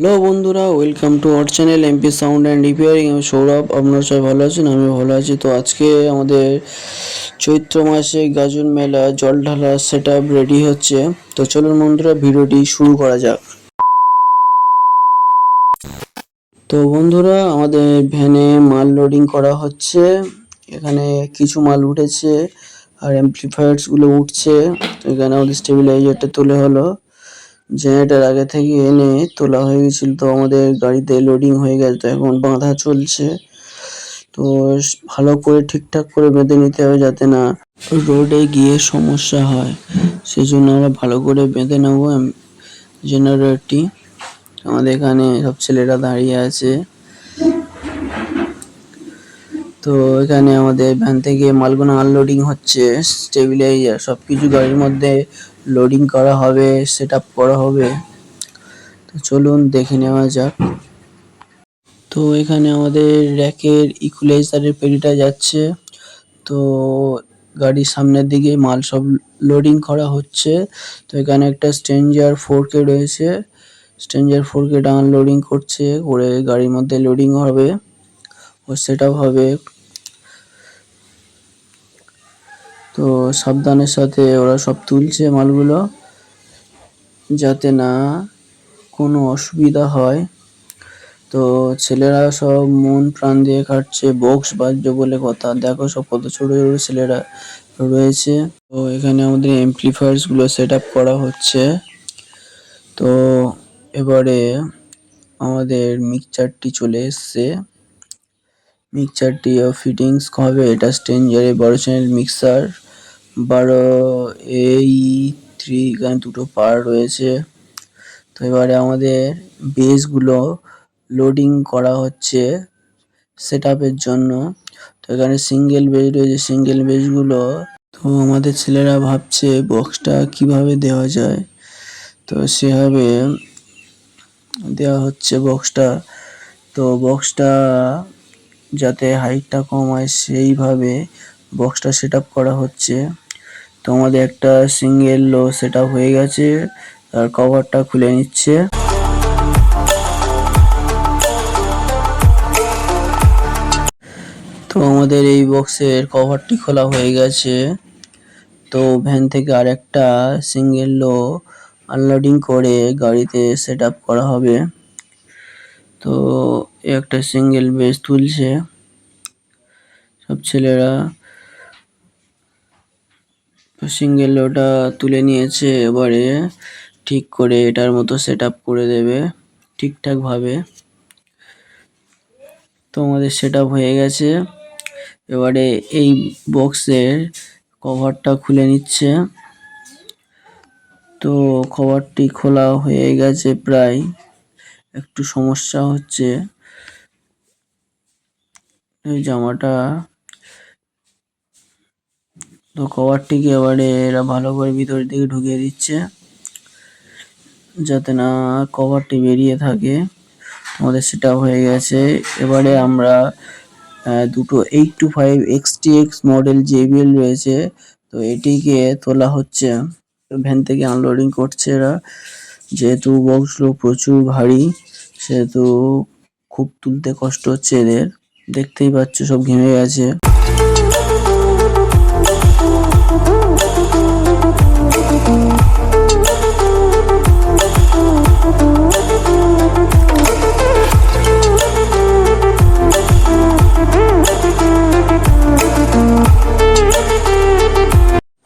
Hello বন্ধুরা, welcome to our channel MP sound and repairing. আমি সৌরভ, আপনারা সবাই ভালো আছেন? আমি ভালো আছি। তো আজকে আমাদের চৈত্র মাসে গাজন মেলা জল ঢালা সেট আপ রেডি হচ্ছে। তো চলুন বন্ধুরা, ভিডিওটি শুরু করা যাক। তো বন্ধুরা, আমাদের ভ্যানে মাল লোডিং করা হচ্ছে। এখানে কিছু মাল উঠেছে আর অ্যাম্পলিফায়ার্স গুলো উঠছে। তো এখানে আমাদের স্টেবিলাইজারটা তোলা হলো। জেনারেটর আগে থেকে এনে তোলা হয়ে গেছিল, তো আমাদের গাড়িতে লোডিং হয়ে গেছে, তো এখন বাঁধা চলছে। তো ভালো করে ঠিকঠাক করে বেঁধে নিতে হবে যাতে না রোডে গিয়ে সমস্যা হয়। সেই জন্য আমরা ভালো করে বেঁধে নেব জেনারেটরটি। আমাদের এখানে সব ছেলেরা দাঁড়িয়ে আছে। তো এখানে আমাদের ভ্যান থেকে মালগুলো আনলোডিং হচ্ছে। স্টেবিলাইজার সবকিছু গাড়ির মধ্যে লোডিং করা হবে, সেট আপ করা হবে। তো চলুন দেখে নেওয়া যাক। তো এখানে আমাদের র্যাকের ইকুয়ালাইজারের পেটিটা যাচ্ছে। তো গাড়ির সামনের দিকে মাল সব লোডিং করা হচ্ছে। তো এখানে একটা স্ট্রেঞ্জার 4K রয়েছে। স্ট্রেঞ্জার 4K আনলোডিং করছে, করে গাড়ির মধ্যে লোডিং হবে ও সেট আপ হবে। তো সাবধানের সাথে ওরা সব তুলছে মালগুলো, যাতে না কোনো অসুবিধা হয়। তো ছেলেরা সব মন প্রাণ দিয়ে খাটছে, বক্স বাজছে বলে কথা। দেখো সব কত ছোট ছোট ছেলেরা রয়েছে। তো এখানে আমাদের অ্যাম্পলিফায়ার্স গুলো সেট আপ করা হচ্ছে। তো এবারে আমাদের মিক্সচারটি চলে এসছে। মিক্সচারটি ফিটিংস হবে। এটা স্ট্রেঞ্জারের বড় চ্যানেল মিক্সার 12A3, এখানে দুটো পার রয়েছে। তো এবারে আমাদের বেসগুলো লোডিং করা হচ্ছে সেট আপের জন্য। তো এখানে সিঙ্গেল বেস রয়েছে, সিঙ্গেল বেসগুলো। তো আমাদের ছেলেরা ভাবছে বক্সটা কিভাবে দেওয়া যায়। তো সেভাবে দেওয়া হচ্ছে বক্সটা। তো বক্সটা যাতে হাইটটা কম হয় সেইভাবে বক্সটা সেট আপ করা হচ্ছে। তো আমাদের একটা সিঙ্গেল লো সেট আপ হয়ে গেছে, আর কভারটা খুলে নিচ্ছে। তো আমাদের এই বক্সের কভারটি খোলা হয়ে গেছে। তো ভ্যান থেকে আরেকটা সিঙ্গেল লো আনলোডিং করে গাড়িতে সেট আপ করা হবে। তো একটা সিঙ্গেল বেস তুলছে সব ছেলেরা। সিঙ্গেল লোটা তুলে নিয়েছে, এবারে ঠিক করে এটার মতো সেট আপ করে দেবে ঠিকঠাক ভাবে। তো আমাদের সেট আপ হয়ে গেছে। এবারে এই বক্সের কভারটা খুলে নিচ্ছে। তো কভারটি খোলা হয়ে গেছে প্রায়, একটু সমস্যা হচ্ছে। এই জামাটা, তো কভারটিকে এবারে এরা ভালো করে ভিতরের দিকে ঢুকিয়ে দিচ্ছে যাতে না কভারটি বেরিয়ে থাকে। আমাদের সেটা হয়ে গেছে। এবারে আমরা দুটো 825 XTX মডেল JBL রয়েছে, তো এটিকে তোলা হচ্ছে। ভ্যান থেকে আনলোডিং করছে এরা, যেহেতু বক্সগুলো প্রচুর ভারী সেহেতু খুব তুলতে কষ্ট হচ্ছে এদের। দেখতেই পাচ্ছ সব ঘেমে গেছে।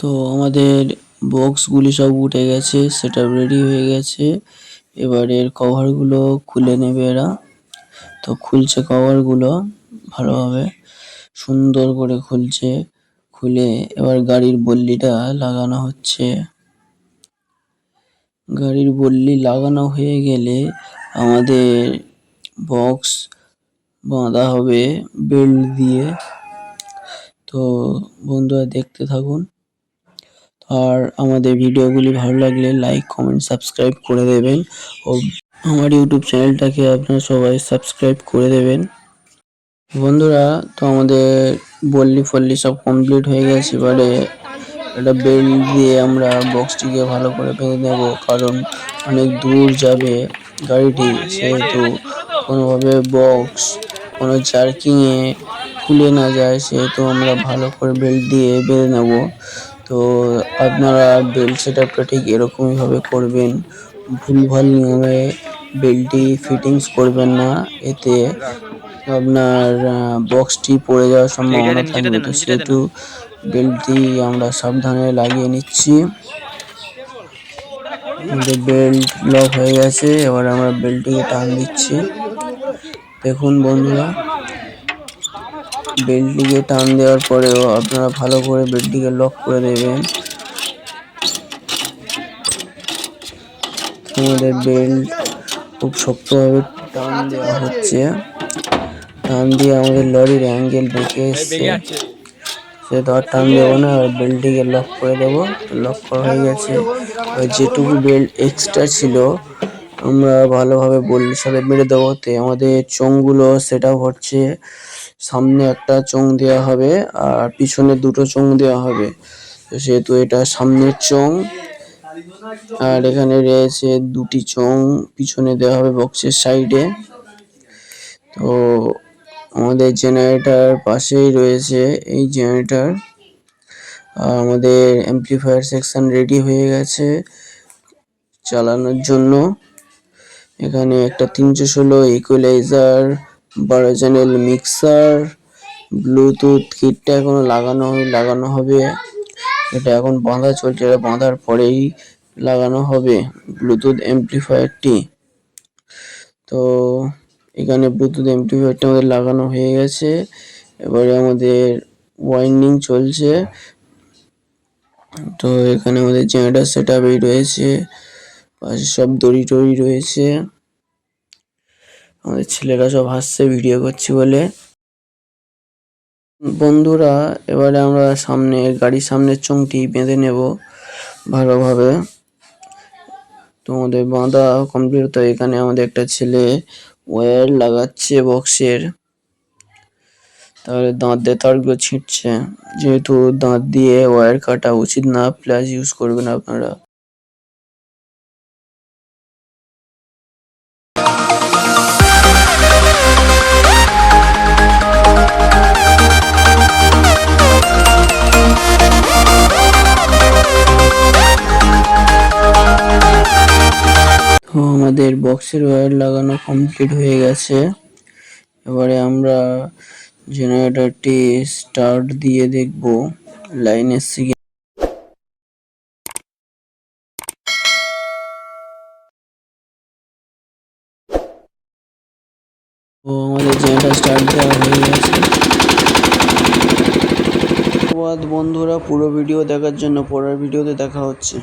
তো আমাদের বক্সগুলি সব উঠে গেছে, সেটা রেডি হয়ে গেছে। এবারের কভারগুলো খুলে নেবে এরা। তো খুলছে কভারগুলো ভালোভাবে, সুন্দর করে খুলছে। খুলে এবার গাড়ির বল্লিটা লাগানো হচ্ছে। গাড়ির বল্লি লাগানো হয়ে গেলে আমাদের বক্স বাঁধা হবে বেল্ট দিয়ে। তো বন্ধুরা দেখতে থাকুন। আর আমাদের ভিডিওগুলি ভালো লাগলে লাইক, কমেন্ট, সাবস্ক্রাইব করে দেবেন। ও আমার ইউটিউব চ্যানেলটাকে আপনারা সবাই সাবস্ক্রাইব করে দেবেন। বন্ধুরা, তো আমাদের বল্লি ফল্লি সব কমপ্লিট হয়ে গেছে। এবারে একটা বেল্ট দিয়ে আমরা বক্সটিকে ভালো করে বেঁধে নেব, কারণ অনেক দূর যাবে। গাড়িটি, সেহেতু কোনোভাবে বক্স কোনো জার্কিংয়ে খুলে না যায়, সেহেতু আমরা ভালো করে বেল্ট দিয়ে বেঁধে নেব। তো আপনারা বেল্ট সেটআপটা ঠিক এরকমই ভাবে করবেন, ভুলভাল নিয়মে বেল্টটি ফিটিংস করবেন না, এতে আপনার বক্সটি পড়ে যাওয়ার সম্ভাবনা থাকবে। তো সেহেতু বেল্টটি আমরা সাবধানে লাগিয়ে নিচ্ছি। আমাদের বেল্ট লক হয়ে গেছে, এবার আমরা বেল্টটিকে টান দিচ্ছি। দেখুন বন্ধুরা, বেল্টটিকে টান দেওয়ার পরেও আপনারা ভালো করে বেল্টটিকে লক করে দেবেন। আমাদের বেল্ট খুব শক্তভাবে টান দেওয়া হচ্ছে, টান দিয়ে আমাদের লরির অ্যাঙ্গেল বেঁকে এসছে, সেহেতু আর টান দেবো না, আর বেল্টটিকে লক করে দেবো। লক করা হয়ে গেছে। যেটুকু বেল্ট এক্সট্রা ছিল আমরা ভালোভাবে বোল্টের সাথে বেঁধে দেবো। তো আমাদের চোঙগুলো সেটআপ হচ্ছে, সামনে একটা চোঙ দেওয়া হবে আর পিছনে দুটো চোঙ দেওয়া হবে। তো সেহেতু এটা সামনের চোঙ, আর এখানে রয়েছে দুটি চোঙ পিছনে দেওয়া হবে বক্সের সাইডে। তো আমাদের জেনারেটর পাশেই রয়েছে, এই জেনারেটর। আমাদের অ্যামপ্লিফায়ার সেকশন রেডি হয়ে গেছে চালানোর জন্য। এখানে একটা 316 ইকুয়ালাইজার, 12 চ্যানেল মিক্সার, ব্লুটুথ কিটটা এখনো লাগানো হবে। এটা এখন বাঁধা চলছে, এটা বাঁধার পরেই লাগানো হবে ব্লুটুথ অ্যামপ্লিফায়ারটি। তো এখানে ব্লুটুথ অ্যামপ্লিফায়ারটা আমাদের লাগানো হয়ে গেছে, এবারে আমাদের ওয়াইন্ডিং চলছে। তো এখানে আমাদের জেনারেটর সেটআপই রয়েছে, পাশে সব দড়ি টড়ি রয়েছে। আমাদের ছেলেরা সব হাসছে ভিডিও করছি বলে। বন্ধুরা, এবারে আমরা গাড়ির সামনের চোঙটি বেঁধে নেব ভালোভাবে। তো আমাদের বাঁধা কমপ্লিট। তো এখানে আমাদের একটা ছেলে ওয়্যার লাগাচ্ছে বক্সের, তাহলে দাঁত দিয়ে তারগুলো ছিঁড়ছে, যেহেতু দাঁত দিয়ে ওয়্যার কাটা উচিত না, প্লাস ইউজ করবেন আপনারা। তো আমাদের বক্সের ওয়্যার লাগানো কমপ্লিট হয়ে গেছে। এবারে আমরা জেনারেটরটি স্টার্ট দিয়ে দেখব লাইন এসছে কি। তো আমাদের জেনারেটর স্টার্ট দেওয়া হয়ে গেছে। ধন্যবাদ বন্ধুরা পুরো ভিডিও দেখার জন্য, পরের ভিডিওতে দেখা হচ্ছে।